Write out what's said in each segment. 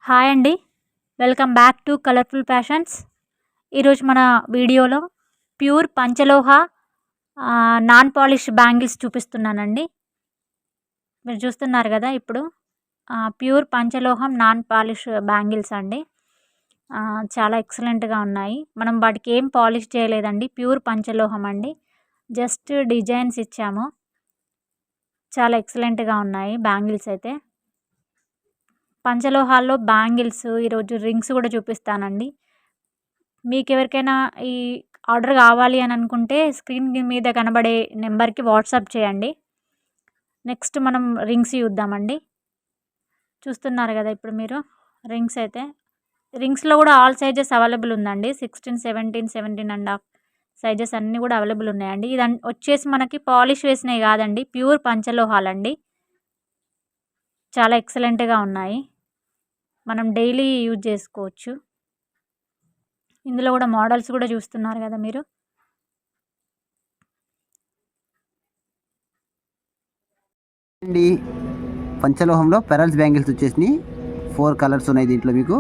Hi అండి. Welcome back to colourful fashions. ఈరోజు మన వీడియోలో ప్యూర్ పంచలోహ నాన్ పాలిష్ బ్యాంగిల్స్ చూపిస్తున్నానండి. మీరు చూస్తున్నారు కదా ఇప్పుడు ప్యూర్ పంచలోహం నాన్ పాలిష్ బ్యాంగిల్స్ అండి. చాలా ఎక్సలెంట్గా ఉన్నాయి. మనం వాటికి ఏం పాలిష్ చేయలేదండి, ప్యూర్ పంచలోహం అండి. జస్ట్ డిజైన్స్ ఇచ్చాము. చాలా ఎక్సలెంట్గా ఉన్నాయి బ్యాంగిల్స్ అయితే. పంచలోహాల్లో బ్యాంగిల్స్, ఈరోజు రింగ్స్ కూడా చూపిస్తానండి. మీకు ఎవరికైనా ఈ ఆర్డర్ కావాలి అని అనుకుంటే స్క్రీన్ మీద కనబడే నెంబర్కి వాట్సాప్ చేయండి. నెక్స్ట్ మనం రింగ్స్ చూద్దామండి. చూస్తున్నారు కదా ఇప్పుడు మీరు రింగ్స్ అయితే. రింగ్స్లో కూడా ఆల్ సైజెస్ అవైలబుల్ ఉందండి. 16, 17, 17.5 సైజెస్ అన్నీ కూడా అవైలబుల్ ఉన్నాయండి. ఇది వచ్చేసి మనకి పాలిష్ వేసినవి కాదండి, ప్యూర్ పంచలోహాలండి. చాలా ఎక్సలెంట్గా ఉన్నాయి. మనం డైలీ యూజ్ చేసుకోవచ్చు. ఇందులో కూడా మోడల్స్ కూడా చూస్తున్నారు కదా మీరు. అండి పంచలోహంలో పెరల్స్ బ్యాంగిల్స్ వచ్చేసి 4 కలర్స్ ఉన్నాయి. దీంట్లో మీకు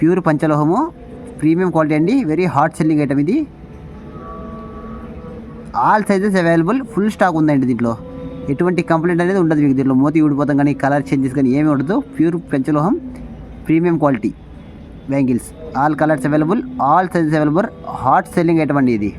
ప్యూర్ పంచలోహము, ప్రీమియం క్వాలిటీ అండి. వెరీ హాట్ సెల్లింగ్ ఐటమ్ ఇది. All sizes available, full stock ఉందండి. దీంట్లో ఎటువంటి కంప్లైంట్ అనేది ఉండదు మీకు. దీంట్లో మోతి ఊడిపోతాం కానీ కలర్ చేంజెస్ కానీ ఏమీ ఉండదు. ప్యూర్ పంచలోహం premium quality bangles, all colours available, all sizes available, hot selling item అండి ఇది.